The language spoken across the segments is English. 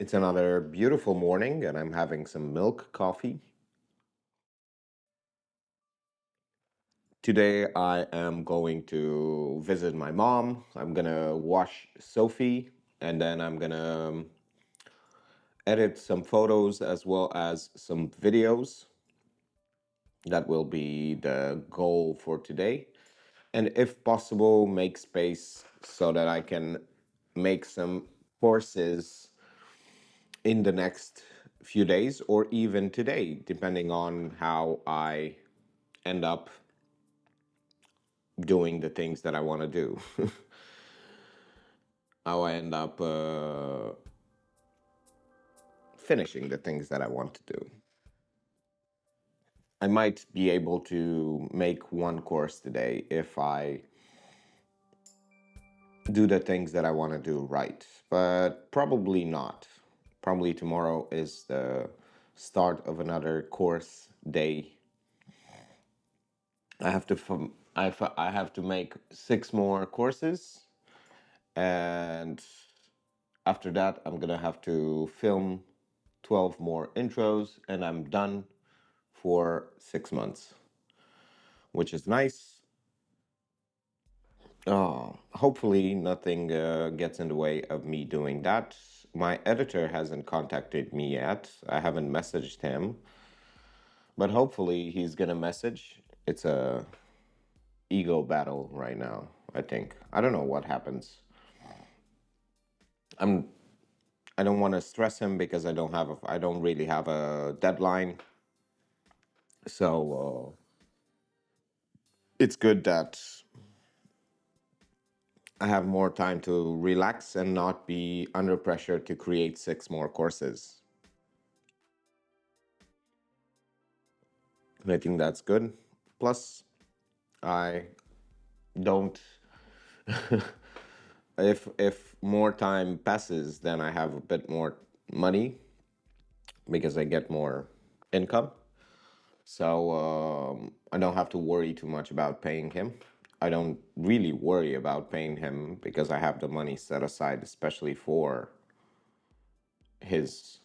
It's another beautiful morning, and I'm having some milk coffee. Today, I am going to visit my mom. I'm gonna wash Sophie, and then I'm gonna edit some photos as well as some videos. That will be the goal for today. And if possible, make space so that I can make some courses in the next few days or even today, depending on how I end up doing the things that I want to do, how I end up finishing the things that I want to do. I might be able to make one course today if I do the things that I want to do right, but probably not. Probably tomorrow is the start of another course day. I have to make six more courses, and after that I'm gonna have to film 12 more intros, and I'm done for 6 months, which is nice. Hopefully nothing gets in the way of me doing that. My editor hasn't contacted me yet. I haven't messaged him, but hopefully he's gonna message. It's a ego battle right now, I think. I don't know what happens. I'm I don't want to stress him because I don't really have a deadline. So it's good that I have more time to relax and not be under pressure to create six more courses. And I think that's good. Plus, I don't if more time passes, then I have a bit more money because I get more income. So I don't have to worry too much about paying him. I don't really worry about paying him because I have the money set aside, especially for his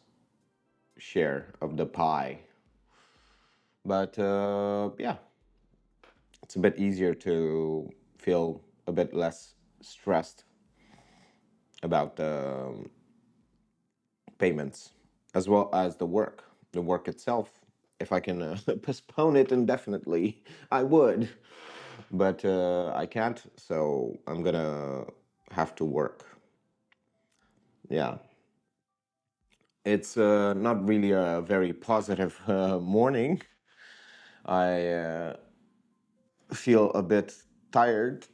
share of the pie. But yeah, it's a bit easier to feel a bit less stressed about the payments as well as the work itself. If I can postpone it indefinitely, I would, but I can't, so I'm gonna have to work. Yeah, it's not really a very positive morning. I feel a bit tired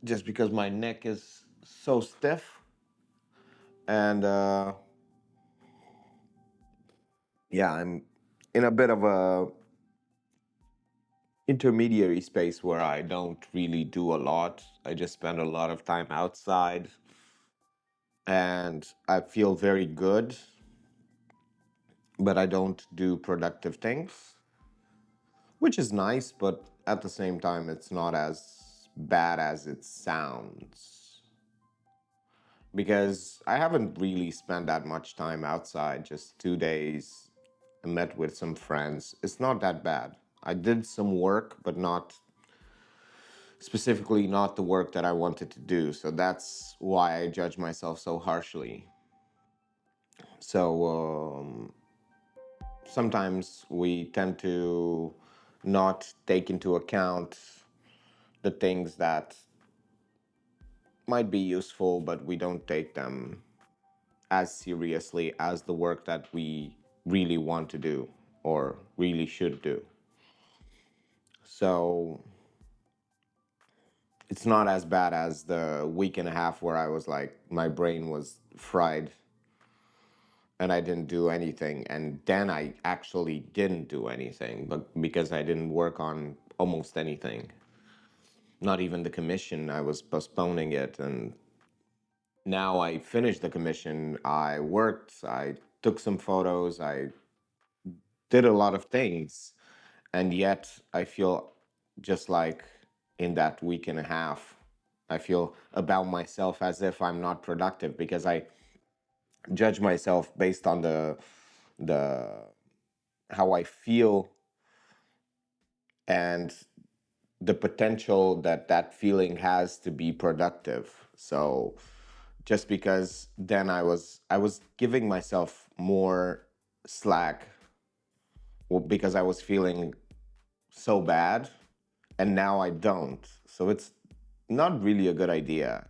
just because my neck is so stiff, and yeah, I'm in a bit of a intermediary space where I don't really do a lot. I just spend a lot of time outside, and I feel very good, but I don't do productive things, which is nice, but at the same time, it's not as bad as it sounds. Because I haven't really spent that much time outside, just 2 days. I met with some friends. It's not that bad. I did some work, but not the work that I wanted to do. So that's why I judge myself so harshly. So sometimes we tend to not take into account the things that might be useful, but we don't take them as seriously as the work that we really want to do or really should do. So it's not as bad as the week and a half where I was like, my brain was fried and I didn't do anything. And then I actually didn't do anything, but because I didn't work on almost anything, not even the commission, I was postponing it. And now I finished the commission. I worked, I took some photos, I did a lot of things. And yet I feel just like in that week and a half, I feel about myself as if I'm not productive because judge myself based on the how I feel and the potential that that feeling has to be productive. So just because then I was giving myself more slack, well, because I was feeling so bad, and now I don't. So it's not really a good idea.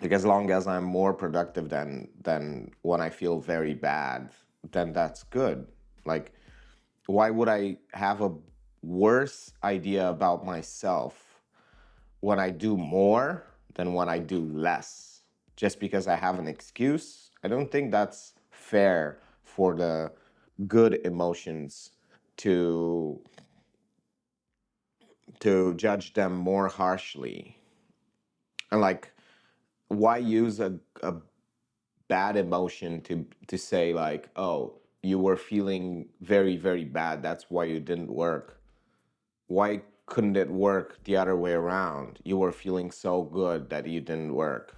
Like as long as I'm more productive than when I feel very bad, then that's good. Like why would I have a worse idea about myself when I do more than when I do less? Just because I have an excuse? I don't think that's fair for the good emotions to judge them more harshly. And like why use a bad emotion to say like, oh, you were feeling very, very bad, that's why you didn't work? Why couldn't it work the other way around? You were feeling so good that you didn't work.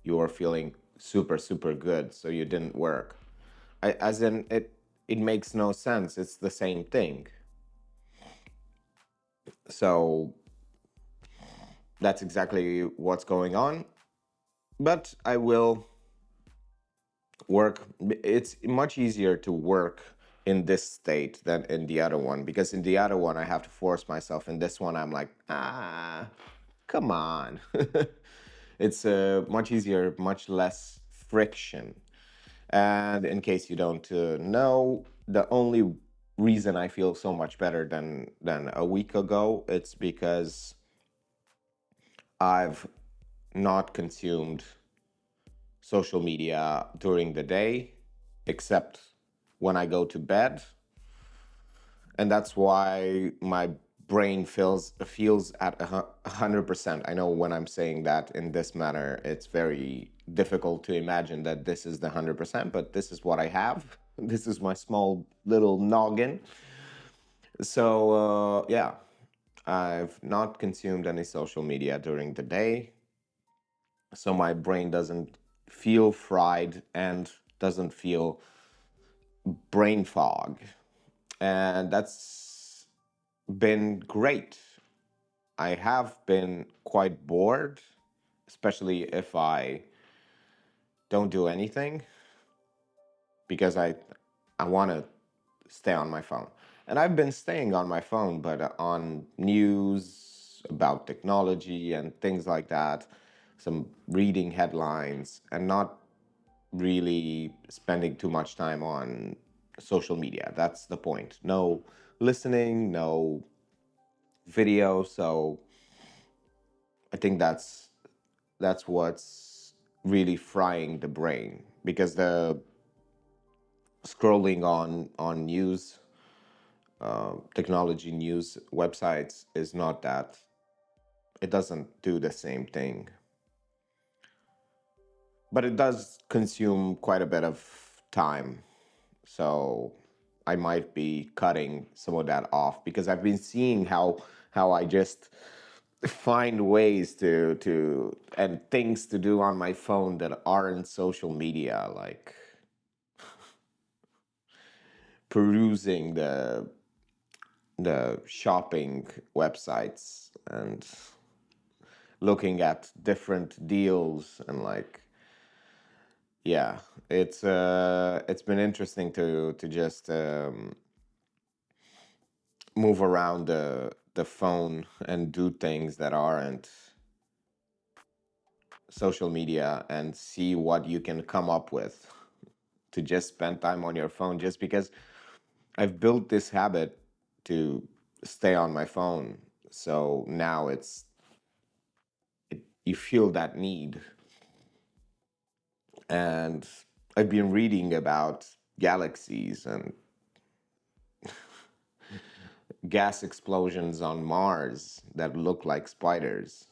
You were feeling super, super good, so you didn't work. As in, it makes no sense. It's the same thing. So that's exactly what's going on. But I will work. It's much easier to work in this state than in the other one, because in the other one I have to force myself. In this one I'm like, come on. It's much easier, much less friction. And in case you don't know, the only reason I feel so much better than a week ago, it's because I've not consumed social media during the day, except when I go to bed. And that's why my brain feels at 100%. I know when I'm saying that in this manner, it's very difficult to imagine that this is the 100%, but this is what I have. This is my small little noggin. So yeah, I've not consumed any social media during the day, so my brain doesn't feel fried and doesn't feel brain fog. And that's been great. I have been quite bored, especially if I don't do anything, because I want to stay on my phone. And I've been staying on my phone, but on news about technology and things like that, some reading headlines, and not really spending too much time on social media. That's the point. No listening, no video. So I think that's what's really frying the brain, because the scrolling on news, technology news websites is not that. It doesn't do the same thing, but it does consume quite a bit of time. So I might be cutting some of that off, because I've been seeing how I just find ways to and things to do on my phone that aren't social media, like perusing the shopping websites and looking at different deals, and like, yeah, it's been interesting to just move around the phone and do things that aren't social media, and see what you can come up with to just spend time on your phone, just because I've built this habit to stay on my phone. So now you feel that need. And I've been reading about galaxies and gas explosions on Mars that look like spiders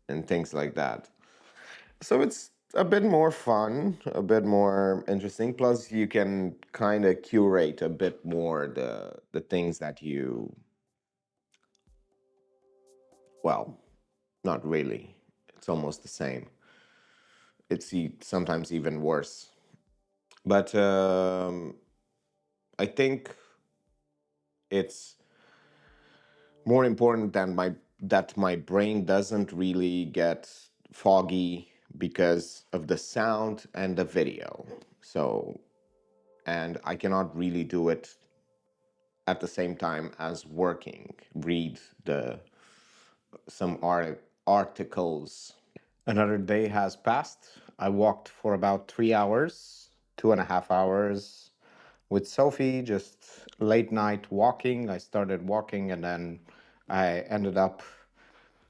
and things like that. So it's a bit more fun, a bit more interesting. Plus, you can kind of curate a bit more the things that you, well, not really. It's almost the same. it's sometimes even worse. But I think it's more important than my brain doesn't really get foggy because of the sound and the video. So, and I cannot really do it at the same time as working, read the some articles. Another day has passed. I walked for about 3 hours, 2.5 hours with Sophie, just late night walking. I started walking and then I ended up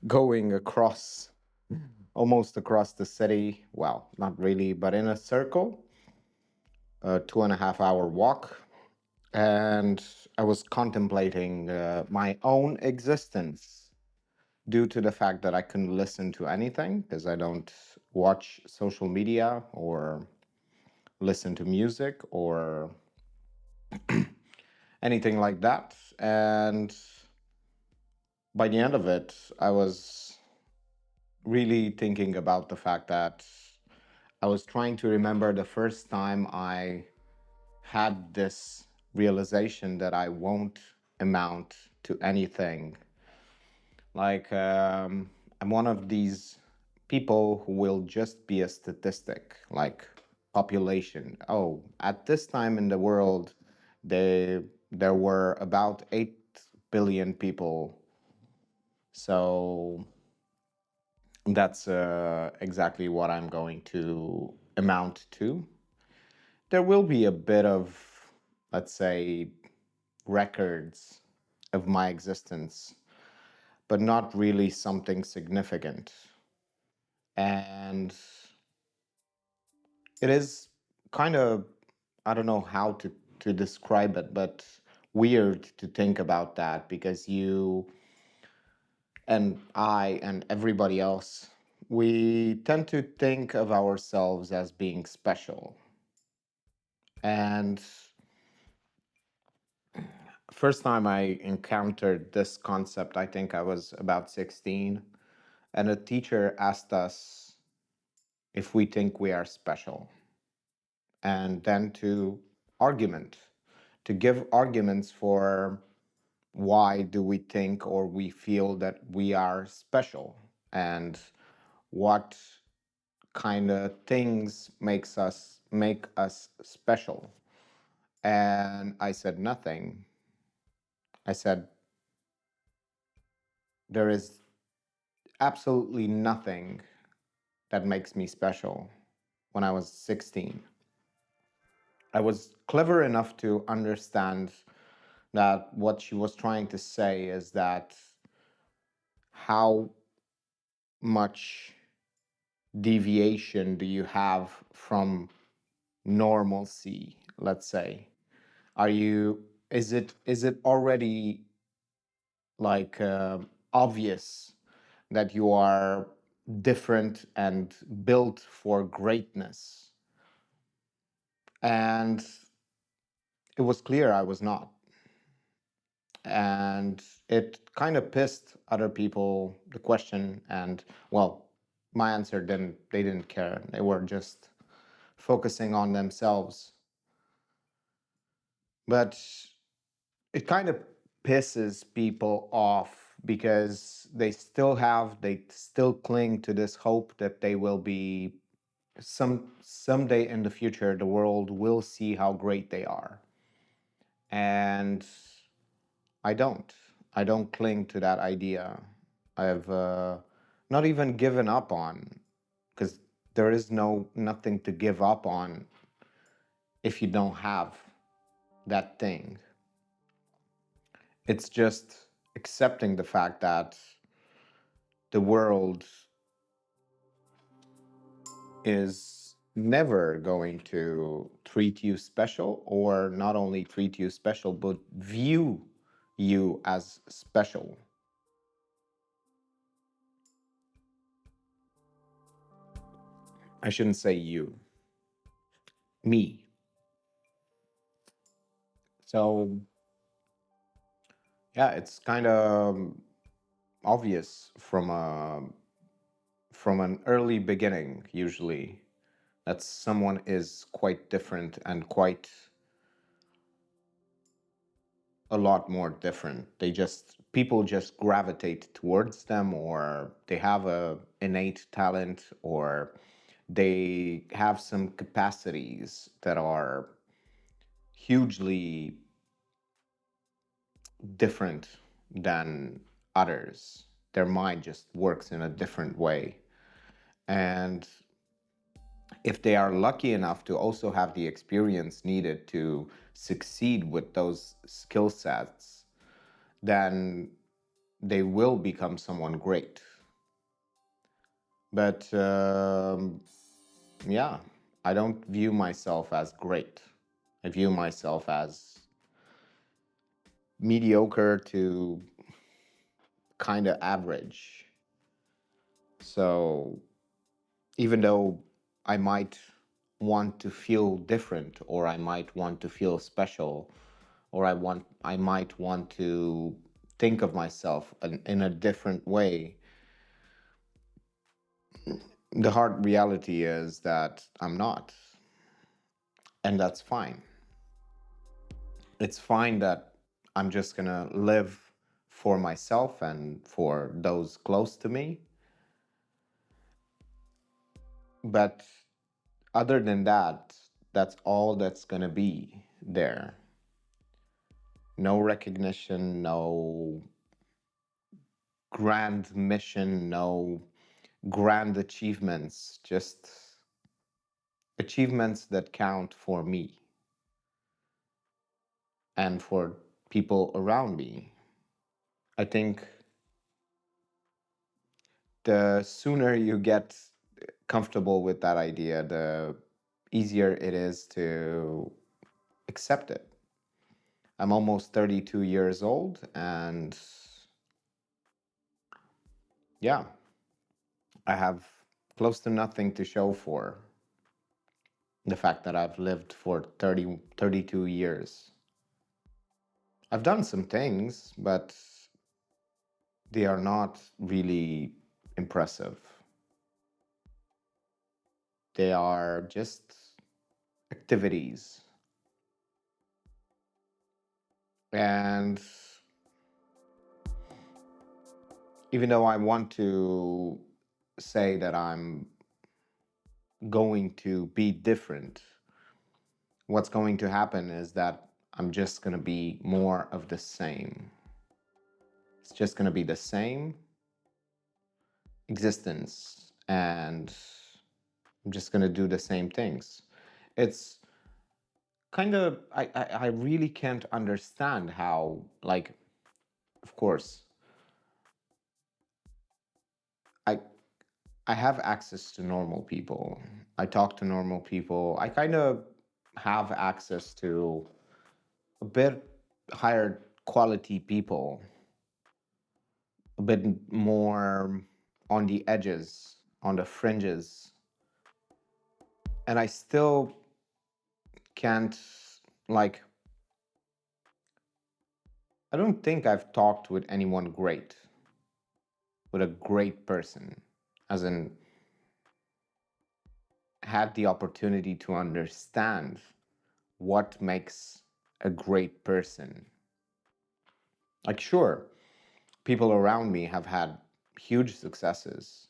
going across, almost across the city. Well, not really, but in a circle, a 2.5 hour walk. And I was contemplating my own existence due to the fact that I couldn't listen to anything because I don't watch social media or listen to music or anything like that. And by the end of it, I was really thinking about the fact that I was trying to remember the first time I had this realization that I won't amount to anything. Like, I'm one of these people who will just be a statistic, like population. Oh, at this time in the world, there were about 8 billion people. So that's exactly what I'm going to amount to. There will be a bit of, let's say, records of my existence, but not really something significant. And it is kind of, I don't know how to describe it, but weird to think about that because you and I and everybody else, we tend to think of ourselves as being special. And first time I encountered this concept, I think I was about 16, and a teacher asked us if we think we are special, and then argument, to give arguments for why do we think or we feel that we are special and what kind of things make us special. And I said nothing. I said there is absolutely nothing that makes me special. When I was 16, I was clever enough to understand that what she was trying to say is that how much deviation do you have from normalcy, let's say? Are you, is it already like obvious that you are different and built for greatness? And it was clear I was not. And it kind of pissed other people, the question. And well, my answer didn't, they didn't care. They were just focusing on themselves. But it kind of pisses people off because they still cling to this hope that they will be someday in the future the world will see how great they are. And I don't. I don't cling to that idea. I've not even given up on, because there is nothing to give up on if you don't have that thing. It's just accepting the fact that the world is never going to treat you special, or not only treat you special, but view you as special. I shouldn't say you, me. So, yeah, it's kind of obvious from an early beginning usually. that someone is quite different and quite a lot more different. People just gravitate towards them, or they have a innate talent, or they have some capacities that are hugely different than others. Their mind just works in a different way. And if they are lucky enough to also have the experience needed to succeed with those skill sets, then they will become someone great. But yeah, I don't view myself as great. I view myself as mediocre to kind of average. So even though I might want to feel different, or I might want to feel special, or I might want to think of myself in a different way, the hard reality is that I'm not. And that's fine. It's fine that I'm just gonna live for myself and for those close to me. But other than that, that's all that's gonna be there. No recognition, no grand mission, no grand achievements, just achievements that count for me and for people around me. I think the sooner you get comfortable with that idea, the easier it is to accept it. I'm almost 32 years old, and yeah, I have close to nothing to show for the fact that I've lived for 32 years. I've done some things, but they are not really impressive. They are just activities. And even though I want to say that I'm going to be different, what's going to happen is that I'm just going to be more of the same. It's just going to be the same existence, and I'm just going to do the same things. It's kind of, I really can't understand how, like, of course, I, I have access to normal people. I talk to normal people. I kind of have access to a bit higher quality people, a bit more on the edges, on the fringes. And I still can't, like, I don't think I've talked with anyone great, with a great person, as in, had the opportunity to understand what makes a great person. Like, sure, people around me have had huge successes,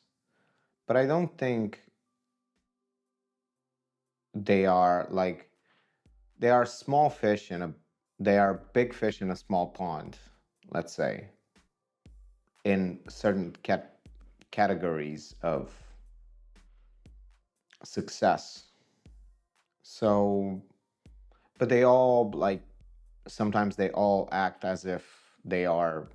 but I don't think they are like, they are small fish in a, they are big fish in a small pond, let's say, in certain categories of success. So, but they all, like, sometimes they all act as if they are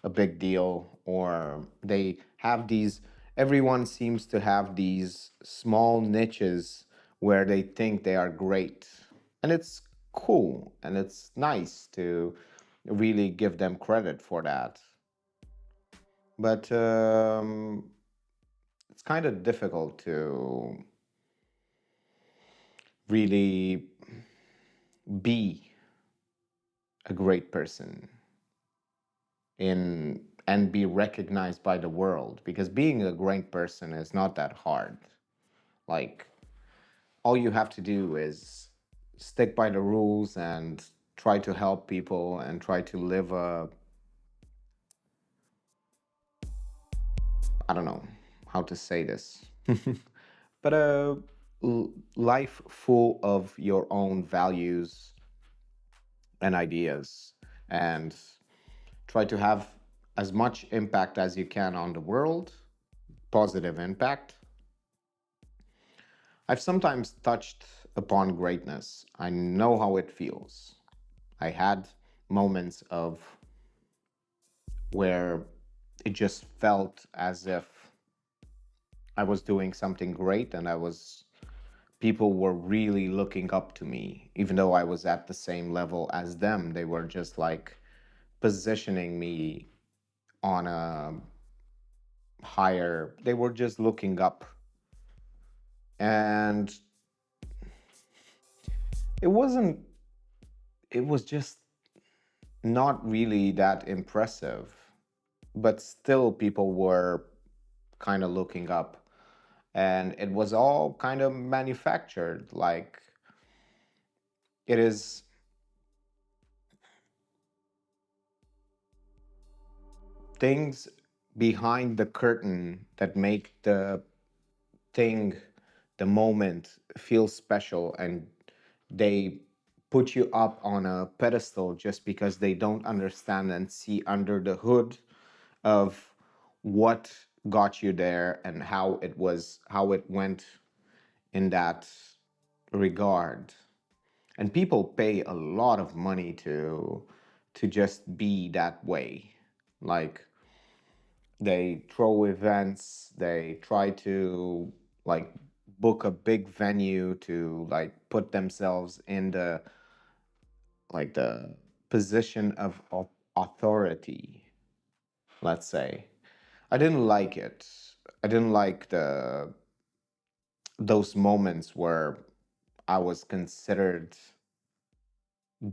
a big deal, or they have these, everyone seems to have these small niches where they think they are great. And it's cool and it's nice to really give them credit for that. But it's kind of difficult to really be a great person in and be recognized by the world, because being a great person is not that hard. Like, all you have to do is stick by the rules and try to help people and try to live a, I don't know how to say this, but a life full of your own values and ideas, and try to have as much impact as you can on the world, positive impact. I've sometimes touched upon greatness. I know how it feels. I had moments of where it just felt as if I was doing something great and I was people were really looking up to me even though I was at the same level as them. They were just like positioning me on a higher, they were just looking up. And it wasn't, it was just not really that impressive, but still people were kind of looking up, and it was all kind of manufactured. Like, it is things behind the curtain that make the thing, the moment, feel special, and they put you up on a pedestal just because they don't understand and see under the hood of what got you there and how it was, how it went in that regard. And people pay a lot of money to just be that way. Like, they throw events, they try to like book a big venue to like put themselves in the, like the position of authority, let's say. I didn't like it. I didn't like the those moments where I was considered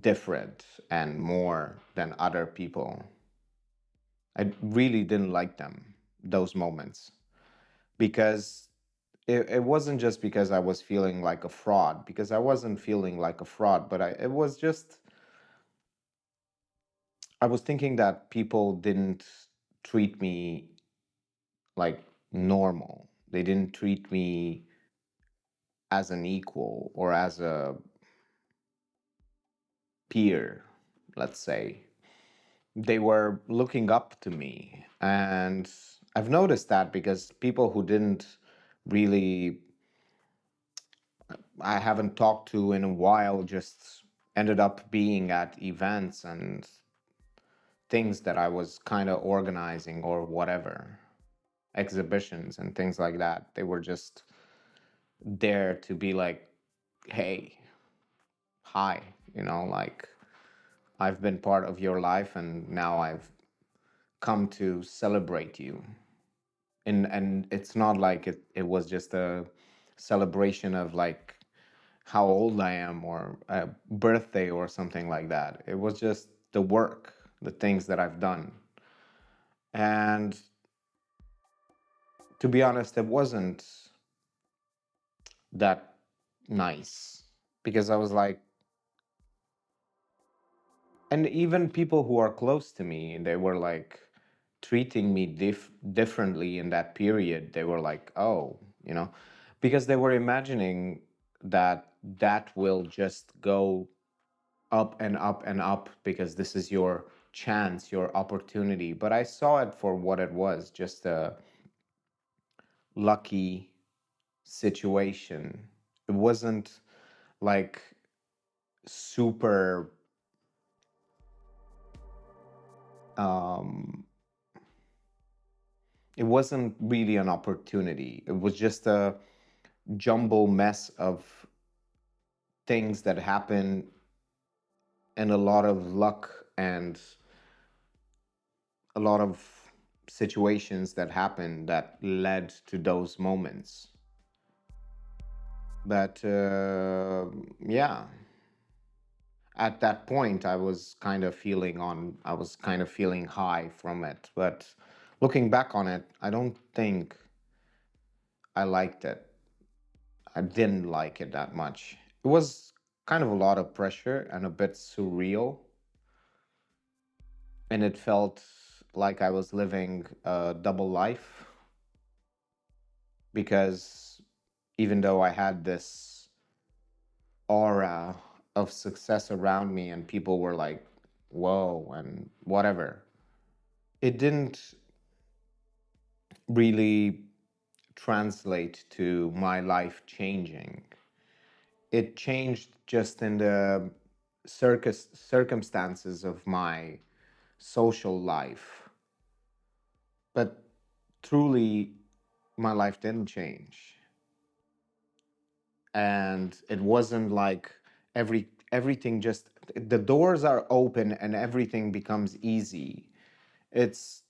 different and more than other people. I really didn't like them, those moments, because it wasn't just because I was feeling like a fraud, because I wasn't feeling like a fraud, but it was just, I was thinking that people didn't treat me like normal. They didn't treat me as an equal or as a peer, let's say. They were looking up to me. And I've noticed that because people who didn't really, I haven't talked to in a while, just ended up being at events and things that I was kind of organizing or whatever, exhibitions and things like that. They were just there to be like, hey, hi, like, I've been part of your life and now I've come to celebrate you. And it's not like it was just a celebration of like how old I am or a birthday or something like that. It was just the work, the things that I've done. And to be honest, it wasn't that nice, because I was like, and even people who are close to me, they were like treating me differently in that period. They were like, oh, because they were imagining that that will just go up and up and up because this is your chance, your opportunity. But I saw it for what it was, just a lucky situation. It wasn't like super, um it wasn't really an opportunity. It was just a jumble mess of things that happen, and a lot of luck and a lot of situations that happened that led to those moments. But yeah, at that point I was kind of feeling high from it. But looking back on it, I don't think I liked it. I didn't like it that much. It was kind of a lot of pressure and a bit surreal, and it felt like I was living a double life because even though I had this aura of success around me and people were like, whoa, and whatever, it didn't really translate to my life changing. It changed just in the circumstances of my social life. But truly, my life didn't change. And it wasn't like everything just the doors are open and everything becomes easy. It's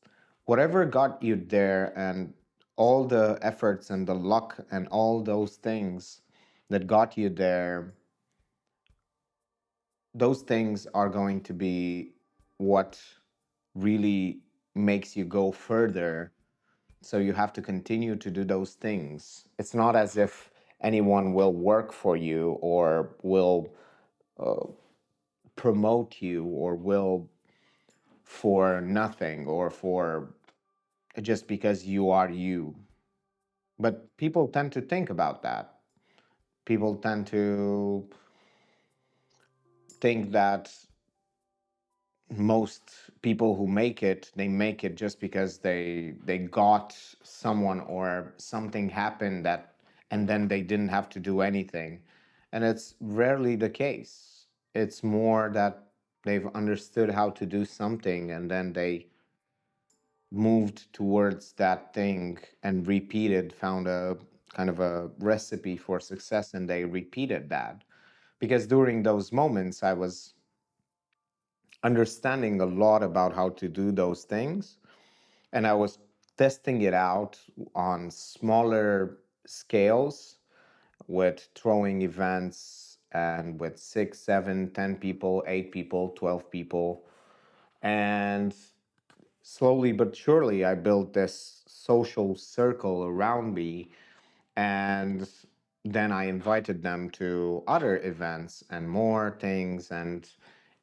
whatever got you there, and all the efforts and the luck and all those things that got you there, those things are going to be what really makes you go further. So you have to continue to do those things. It's not as if anyone will work for you or will promote you or will for nothing or for just because you are you. But people tend to think about that. People tend to think that most people who make it, they make it just because they got someone or something happened that, and then they didn't have to do anything. And it's rarely the case. It's more that they've understood how to do something and then they moved towards that thing and repeated, found a kind of a recipe for success, and they repeated that. Because during those moments I was understanding a lot about how to do those things. And I was testing it out on smaller scales with throwing events and with 6, 7, 10 people, 8 people, 12 people. And slowly but surely, I built this social circle around me, and then I invited them to other events and more things. And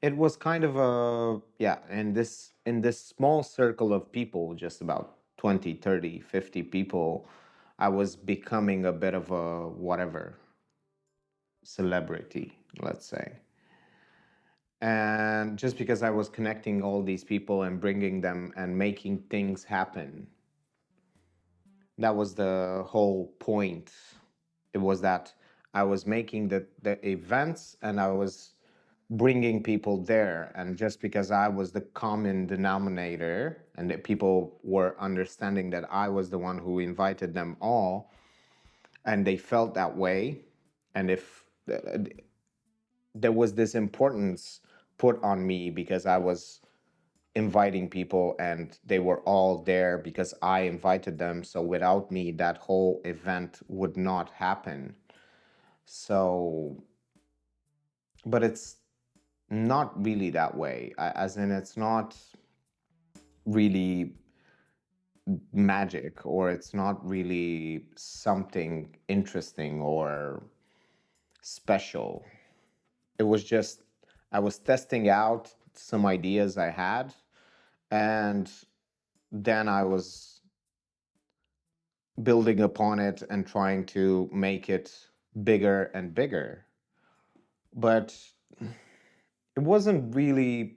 it was kind of a, yeah, in this small circle of people, just about 20, 30, 50 people, I was becoming a bit of a whatever celebrity, let's say. And just because I was connecting all these people and bringing them and making things happen, that was the whole point. It was that I was making the events and I was bringing people there. And just because I was the common denominator and that people were understanding that I was the one who invited them all, and they felt that way. And if there was this importance put on me because I was inviting people and they were all there because I invited them. So without me, that whole event would not happen. So, but it's not really that way. As in, it's not really magic, or it's not really something interesting or special. It was just, I was testing out some ideas I had, and then I was building upon it and trying to make it bigger and bigger. But it wasn't really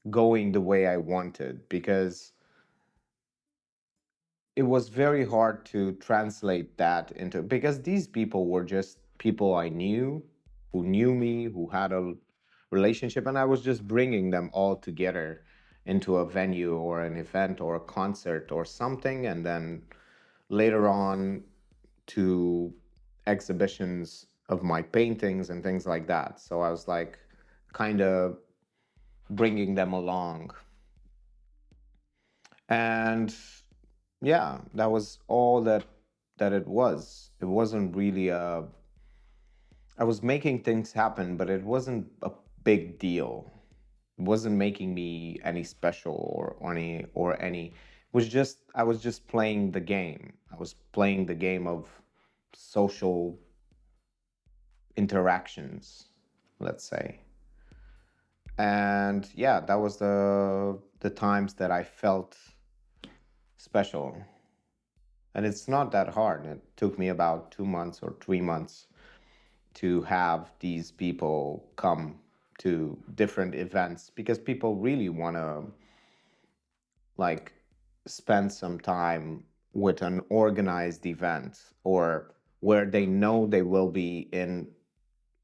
going the way I wanted because it was very hard to translate that into, because these people were just people I knew, who knew me, who had a relationship, and I was just bringing them all together into a venue or an event or a concert or something, and then later on to exhibitions of my paintings and things like that. So I was like kind of bringing them along. And yeah, that was all that it was. It wasn't really a, I was making things happen, but it wasn't a big deal. It wasn't making me any special or any it was just, I was just playing the game. I was playing the game of social interactions, let's say. And yeah, that was the times that I felt special. And it's not that hard. It took me about 2 months or 3 months to have these people come to different events because people really want to like spend some time with an organized event or where they know they will be in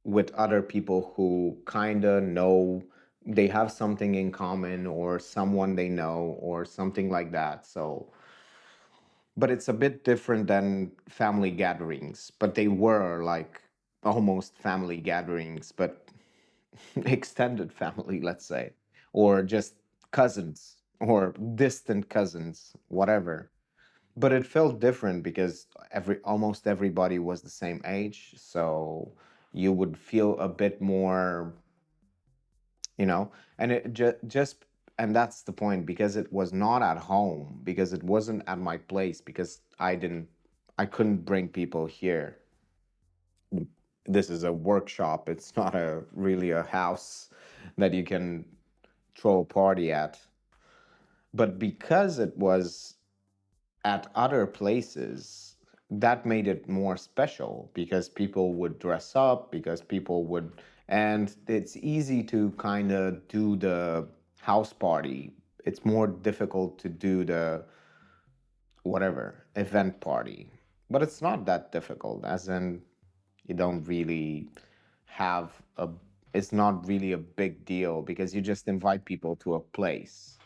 with other people who kind of know they have something in common or someone they know or something like that. So but it's a bit different than family gatherings, but they were like almost family gatherings, but extended family, let's say, or just cousins or distant cousins, whatever. But it felt different because almost everybody was the same age, so you would feel a bit more, you know, and it just and that's the point because it was not at home, because it wasn't at my place, because I couldn't bring people here. This is a workshop, it's not a really a house that you can throw a party at. But because it was at other places, that made it more special because people would dress up, because people would, and it's easy to kind of do the house party. It's more difficult to do the whatever event party, but it's not that difficult, as in you don't really have a, it's not really a big deal because you just invite people to a place.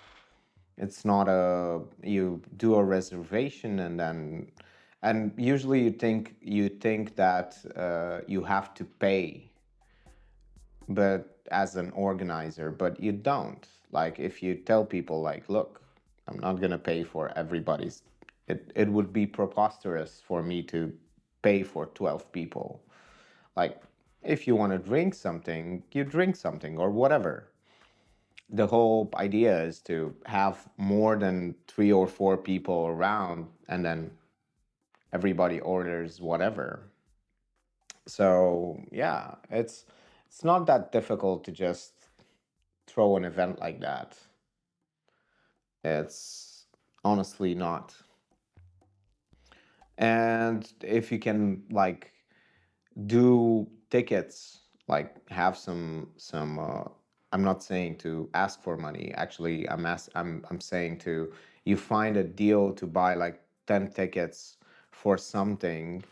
It's not a, you do a reservation and then, and usually you think that you have to pay, but as an organizer, but you don't. Like if you tell people like, look, I'm not gonna pay for everybody's, it would be preposterous for me to pay for 12 people. Like if you want to drink something, you drink something or whatever. The whole idea is to have more than 3 or 4 people around and then everybody orders whatever. So yeah, it's not that difficult to just throw an event like that. It's honestly not. And if you can like do tickets, like have some I'm not saying to ask for money. Actually, I'm saying to, you find a deal to buy like 10 tickets for something,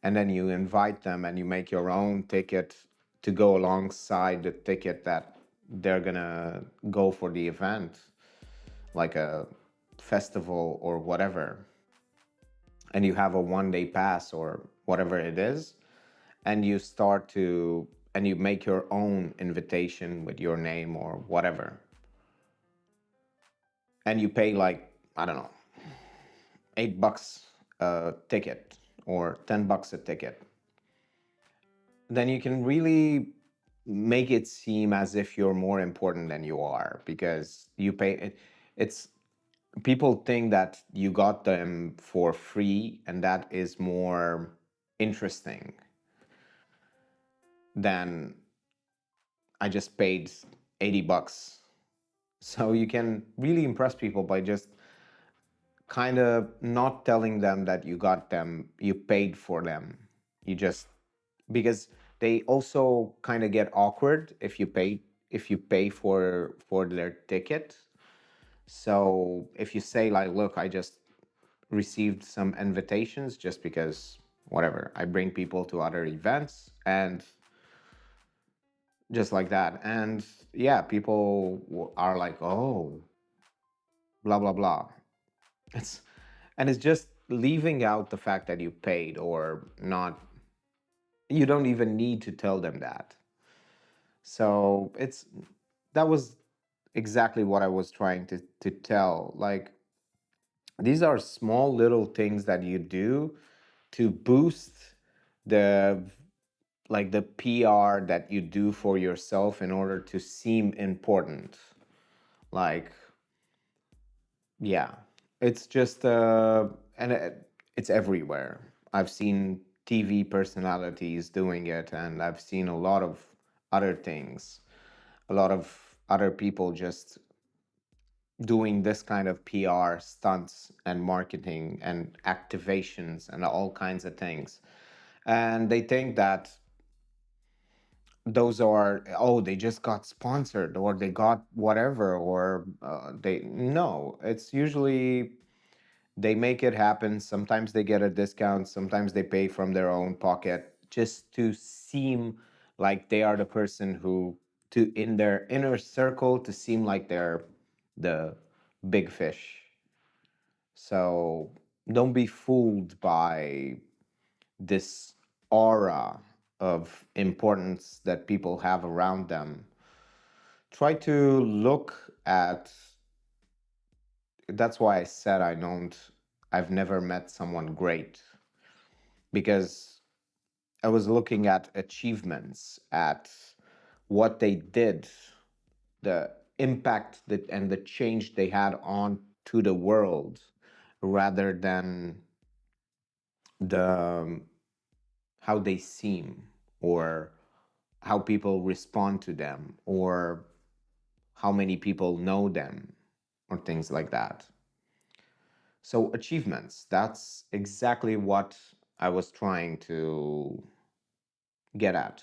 and then you invite them and you make your own ticket to go alongside the ticket that they're gonna go for the event, like a festival or whatever. And you have a 1 day pass or whatever it is, and you start to, and you make your own invitation with your name or whatever, and you pay like, I don't know, $8 a ticket or $10 a ticket, then you can really make it seem as if you're more important than you are because you pay it. It's, people think that you got them for free, and that is more interesting than I just paid $80. So you can really impress people by just kind of not telling them that you got them, you paid for them. You just, because they also kind of get awkward if you pay for their ticket. So if you say like, look, I just received some invitations just because whatever, I bring people to other events and just like that. And yeah, people are like, oh, blah blah blah. It's, and it's just leaving out the fact that you paid or not. You don't even need to tell them that. So it's, that was exactly what I was trying to tell. Like these are small little things that you do to boost the, like the PR that you do for yourself in order to seem important. Like yeah, it's just it's everywhere. I've seen TV personalities doing it, and I've seen a lot of other things, a lot of other people just doing this kind of PR stunts and marketing and activations and all kinds of things. And they think that those are, oh, they just got sponsored or they got whatever, or they, no, it's usually they make it happen. Sometimes they get a discount, sometimes they pay from their own pocket just to seem like they are the person who, to in their inner circle, to seem like they're the big fish. So don't be fooled by this aura of importance that people have around them. Try to look at, that's why I said I've never met someone great, because I was looking at achievements, at what they did, the impact that and the change they had on to the world, rather than the how they seem, or how people respond to them, or how many people know them, or things like that. So achievements, that's exactly what I was trying to get at.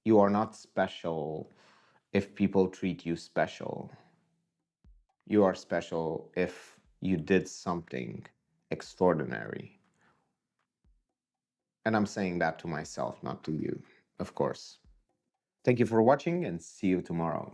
You are not special if people treat you special. You are special if you did something extraordinary. And I'm saying that to myself, not to you, of course. Thank you for watching, and see you tomorrow.